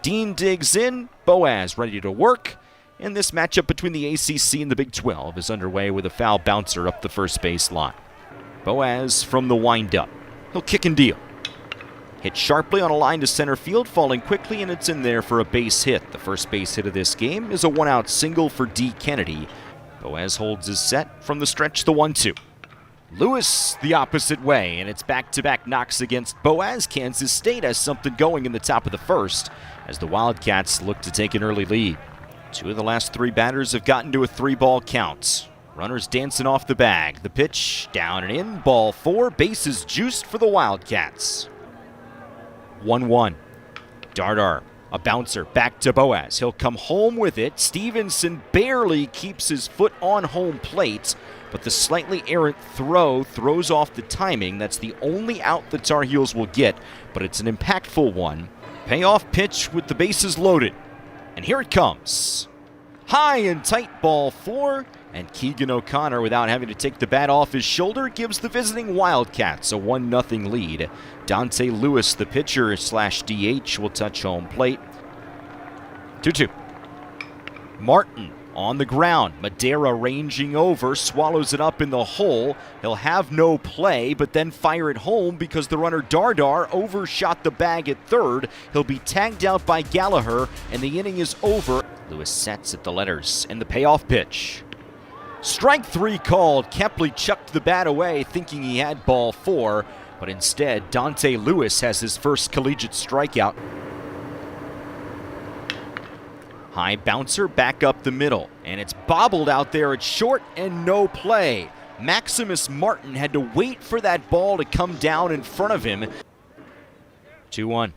Dean digs in, Boaz ready to work, and this matchup between the ACC and the Big 12 is underway with a foul bouncer up the first base line. Boaz from the windup. He'll kick and deal. Hit sharply on a line to center field, falling quickly, and it's in there for a base hit. The first base hit of this game is a one-out single for D. Kennedy. Boaz holds his set from the stretch, the 1-2. Lewis the opposite way, and it's back-to-back knocks against Boaz. Kansas State has something going in the top of the first as the Wildcats look to take an early lead. Two of the last three batters have gotten to a 3-ball count. Runners dancing off the bag. The pitch down and in, ball 4, bases juiced for the Wildcats. 1-1. Dardar, a bouncer, back to Boaz. He'll come home with it. Stevenson barely keeps his foot on home plate, but the slightly errant throw throws off the timing. That's the only out the Tar Heels will get, but it's an impactful one. Payoff pitch with the bases loaded. And here it comes. High and tight, ball 4, and Keegan O'Connor, without having to take the bat off his shoulder, gives the visiting Wildcats a 1-0 lead. Dante Lewis, the pitcher / DH, will touch home plate. 2-2. Martin on the ground. Madera ranging over, swallows it up in the hole. He'll have no play, but then fire it home because the runner Dardar overshot the bag at third. He'll be tagged out by Gallagher, and the inning is over. Lewis sets at the letters, and the payoff pitch. Strike 3 called. Kepley chucked the bat away, thinking he had ball 4, but instead, Dante Lewis has his first collegiate strikeout. High bouncer back up the middle, and it's bobbled out there at short and no play. Maximus Martin had to wait for that ball to come down in front of him. 2-1.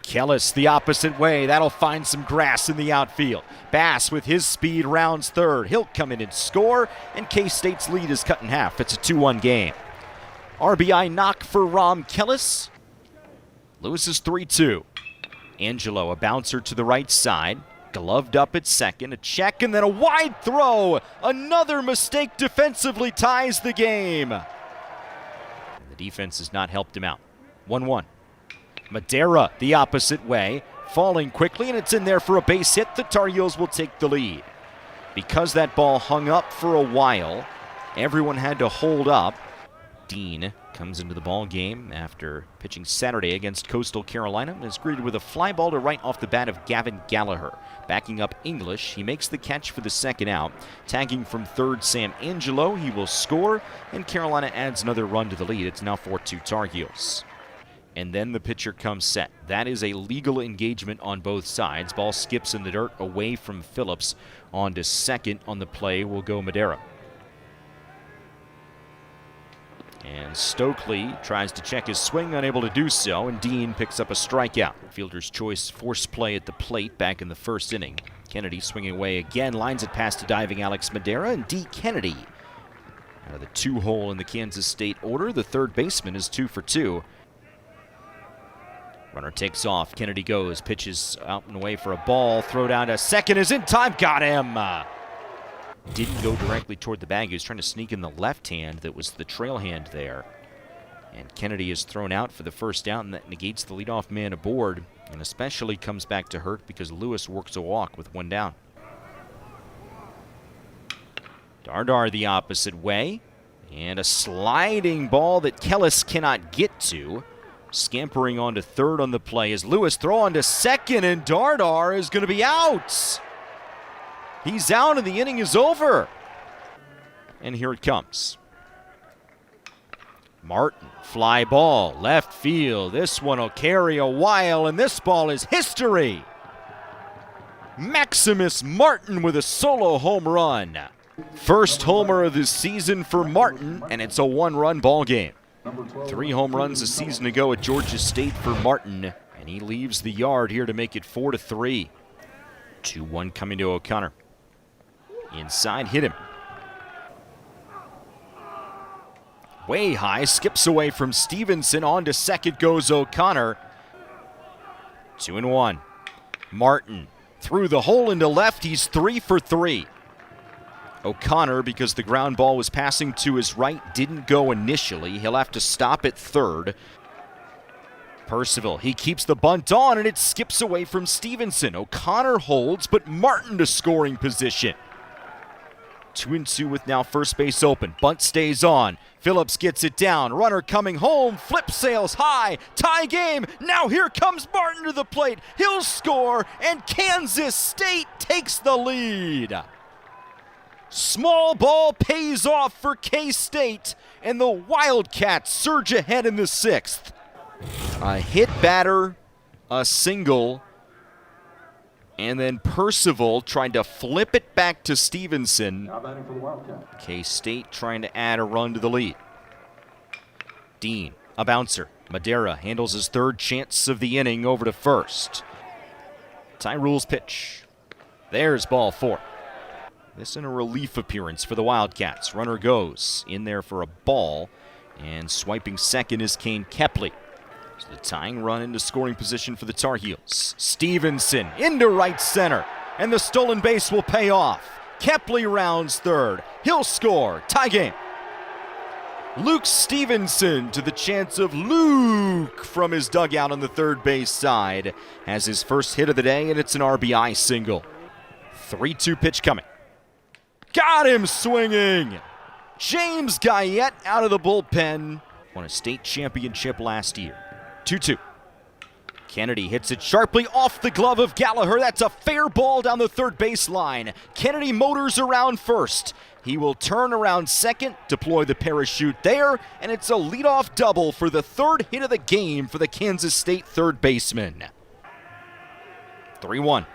Kellis the opposite way. That'll find some grass in the outfield. Bass with his speed rounds third. He'll come in and score, and K-State's lead is cut in half. It's a 2-1 game. RBI knock for Rom Kellis. Lewis is 3-2. Angelo, a bouncer to the right side. Gloved up at second, a check, and then a wide throw. Another mistake defensively ties the game. And the defense has not helped him out. 1-1. Madera the opposite way, falling quickly, and it's in there for a base hit. The Tar Heels will take the lead. Because that ball hung up for a while, everyone had to hold up. Dean comes into the ball game after pitching Saturday against Coastal Carolina and is greeted with a fly ball to right off the bat of Gavin Gallagher. Backing up English, he makes the catch for the second out. Tagging from third, Sam Angelo, he will score, and Carolina adds another run to the lead. It's now 4-2 Tar Heels. And then the pitcher comes set. That is a legal engagement on both sides. Ball skips in the dirt away from Phillips. On to second on the play will go Madera. And Stokely tries to check his swing, unable to do so, and Dean picks up a strikeout. Fielder's choice force play at the plate back in the first inning. Kennedy swinging away again, lines it past a diving Alex Madera, and D. Kennedy out of the 2-hole in the Kansas State order. The third baseman is 2 for 2. Runner takes off, Kennedy goes, pitches out and away for a ball, throw down to second is in time, got him! Didn't go directly toward the bag. He was trying to sneak in the left hand that was the trail hand there. And Kennedy is thrown out for the first out, and that negates the leadoff man aboard, and especially comes back to hurt because Lewis works a walk with 1 down. Dardar the opposite way, and a sliding ball that Kellis cannot get to. Scampering onto third on the play as Lewis throw on to second, and Dardar is going to be out. He's out and the inning is over. And here it comes. Martin, fly ball, left field. This one will carry a while, and this ball is history. Maximus Martin with a solo home run. First homer of the season for Martin, and it's a 1-run ball game. 3 home runs a season ago at Georgia State for Martin, and he leaves the yard here to make it 4-3. 2-1 coming to O'Connor. Inside, hit him. Way high, skips away from Stevenson. On to second goes O'Connor. 2-1. Martin through the hole into left. He's 3 for 3. O'Connor, because the ground ball was passing to his right, didn't go initially. He'll have to stop at third. Percival, he keeps the bunt on, and it skips away from Stevenson. O'Connor holds, but Martin to scoring position. 2-2 with now first base open. Bunt stays on. Phillips gets it down. Runner coming home. Flip sails high. Tie game. Now here comes Martin to the plate. He'll score, and Kansas State takes the lead. Small ball pays off for K-State, and the Wildcats surge ahead in the 6th. A hit batter, a single, and then Percival trying to flip it back to Stevenson. K-State trying to add a run to the lead. Dean, a bouncer. Madera handles his third chance of the inning over to first. Ty Rule's pitch. There's ball 4. This in a relief appearance for the Wildcats. Runner goes in there for a ball, and swiping second is Kane Kepley. So the tying run into scoring position for the Tar Heels. Stevenson into right center, and the stolen base will pay off. Kepley rounds third. He'll score. Tie game. Luke Stevenson to the chance of Luke from his dugout on the third base side. Has his first hit of the day, and it's an RBI single. 3-2 pitch coming. Got him swinging. James Guyette out of the bullpen. Won a state championship last year. 2-2. Kennedy hits it sharply off the glove of Gallagher. That's a fair ball down the third baseline. Kennedy motors around first. He will turn around second, deploy the parachute there, and it's a leadoff double for the third hit of the game for the Kansas State third baseman. 3-1.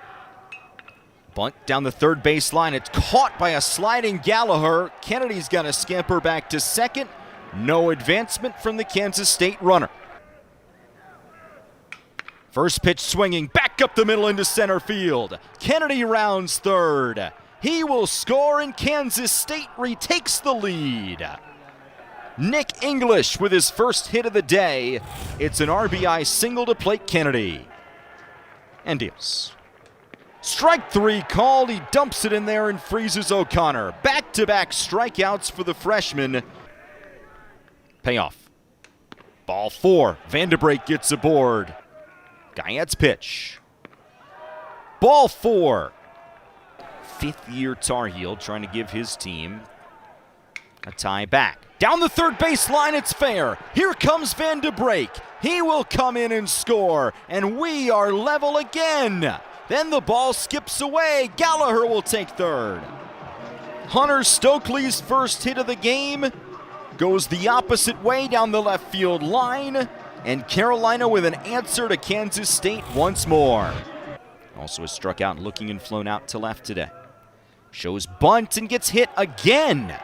Bunt down the third baseline. It's caught by a sliding Gallagher. Kennedy's going to scamper back to second. No advancement from the Kansas State runner. First pitch swinging back up the middle into center field. Kennedy rounds third. He will score, and Kansas State retakes the lead. Nick English with his first hit of the day. It's an RBI single to plate Kennedy. And deals. Strike 3 called. He dumps it in there and freezes O'Connor. Back-to-back strikeouts for the freshman. Payoff. Ball 4. Vanderbrake gets aboard. Guyette's pitch. Ball 4. Fifth-year Tar Heel trying to give his team a tie back. Down the third baseline, it's fair. Here comes Vanderbrake. He will come in and score, and we are level again. Then the ball skips away. Gallagher will take third. Hunter Stokely's first hit of the game goes the opposite way down the left field line, and Carolina with an answer to Kansas State once more. Also has struck out, looking and flown out to left today. Shows bunt and gets hit again.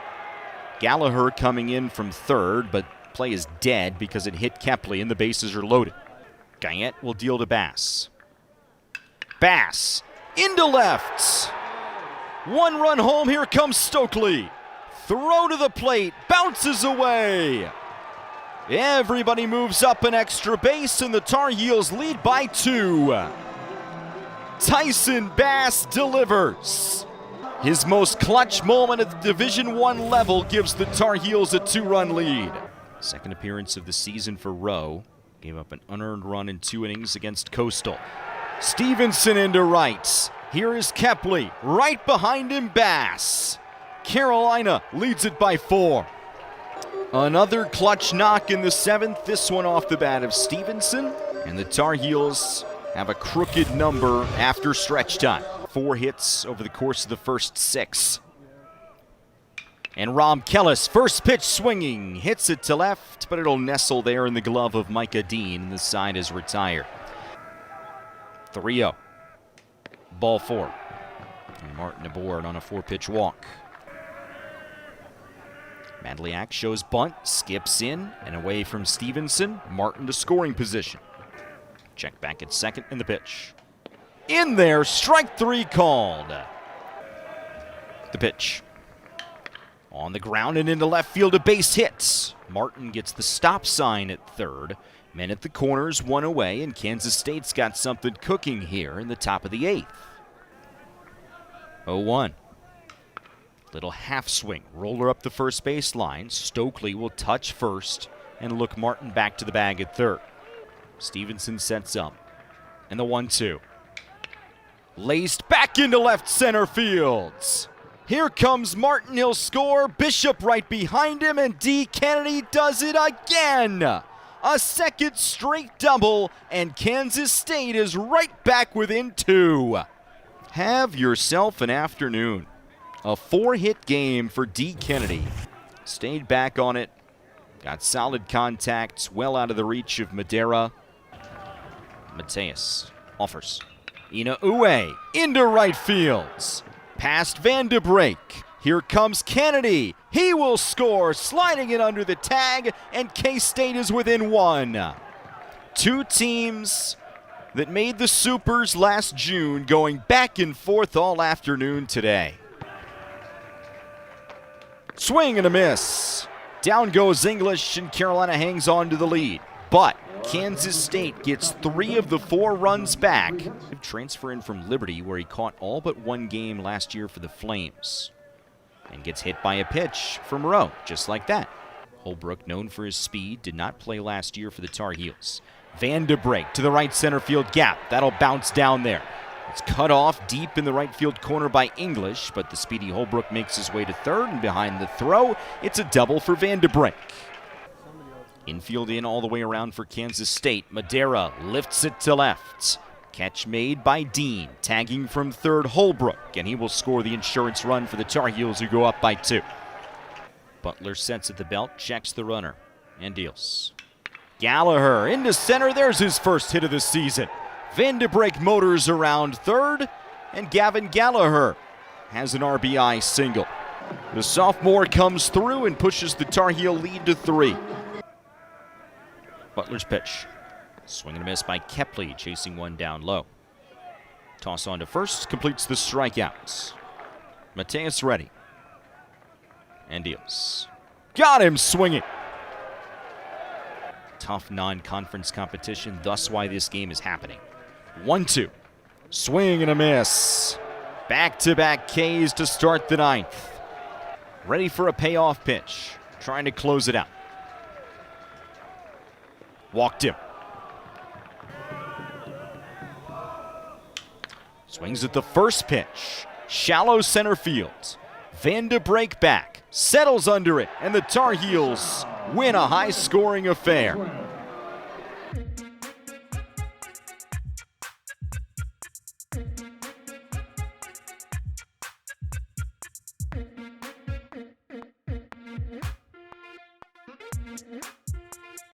Gallagher coming in from third, but play is dead because it hit Kepley and the bases are loaded. Guyette will deal to Bass. Bass into left. One run home. Here comes Stokely. Throw to the plate. Bounces away. Everybody moves up an extra base, and the Tar Heels lead by 2. Tyson Bass delivers. His most clutch moment at the Division I level gives the Tar Heels a 2-run lead. Second appearance of the season for Rowe. Gave up an unearned run in 2 innings against Coastal. Stevenson into right. Here is Kepley. Right behind him, Bass. Carolina leads it by 4. Another clutch knock in the 7th. This one off the bat of Stevenson. And the Tar Heels have a crooked number after stretch time. 4 hits over the course of the first 6. And Rom Kellis, first pitch swinging. Hits it to left, but it'll nestle there in the glove of Micah Dean. The side is retired. 3-0. Ball 4. And Martin aboard on a 4-pitch walk. Madliak shows bunt, skips in and away from Stevenson. Martin to scoring position. Check back at second in the pitch. In there, strike 3 called. The pitch. On the ground and into left field, a base hit. Martin gets the stop sign at third. Men at the corners, 1 away, and Kansas State's got something cooking here in the top of the 8th. 0-1. Little half swing. Roller up the first base line. Stokely will touch first and look Martin back to the bag at third. Stevenson sets up. And the 1-2. Laced back into left center field. Here comes Martin, he'll score. Bishop right behind him, and D. Kennedy does it again. A second straight double, and Kansas State is right back within 2. Have yourself an afternoon. A 4-hit game for D. Kennedy. Stayed back on it. Got solid contacts, well out of the reach of Madera. Mateus offers. Inoue into right field. Past Van de Break. Here comes Kennedy. He will score, sliding it under the tag, and K-State is within 1. 2 teams that made the Supers last June going back and forth all afternoon today. Swing and a miss. Down goes English, and Carolina hangs on to the lead. But Kansas State gets 3 of the 4 runs back. Transfer in from Liberty, where he caught all but 1 game last year for the Flames. And gets hit by a pitch from Rowe, just like that. Holbrook, known for his speed, did not play last year for the Tar Heels. Van de Break to the right center field gap. That'll bounce down there. It's cut off deep in the right field corner by English, but the speedy Holbrook makes his way to third, and behind the throw, it's a double for Van de Break. Infield in all the way around for Kansas State. Madera lifts it to left. Catch made by Dean, tagging from third Holbrook, and he will score the insurance run for the Tar Heels, who go up by 2. Butler sets at the belt, checks the runner, and deals. Gallagher into center. There's his first hit of the season. Van de Break motors around third, and Gavin Gallagher has an RBI single. The sophomore comes through and pushes the Tar Heel lead to 3. Butler's pitch. Swing and a miss by Kepley, chasing one down low. Toss on to first, completes the strikeouts. Mateus ready. And deals. Got him swinging. Tough non-conference competition, thus why this game is happening. 1-2. Swing and a miss. Back-to-back Ks to start the 9th. Ready for a payoff pitch. Trying to close it out. Walked him. Swings at the first pitch. Shallow center field. Van de Break back. Settles under it, and the Tar Heels win a high-scoring affair.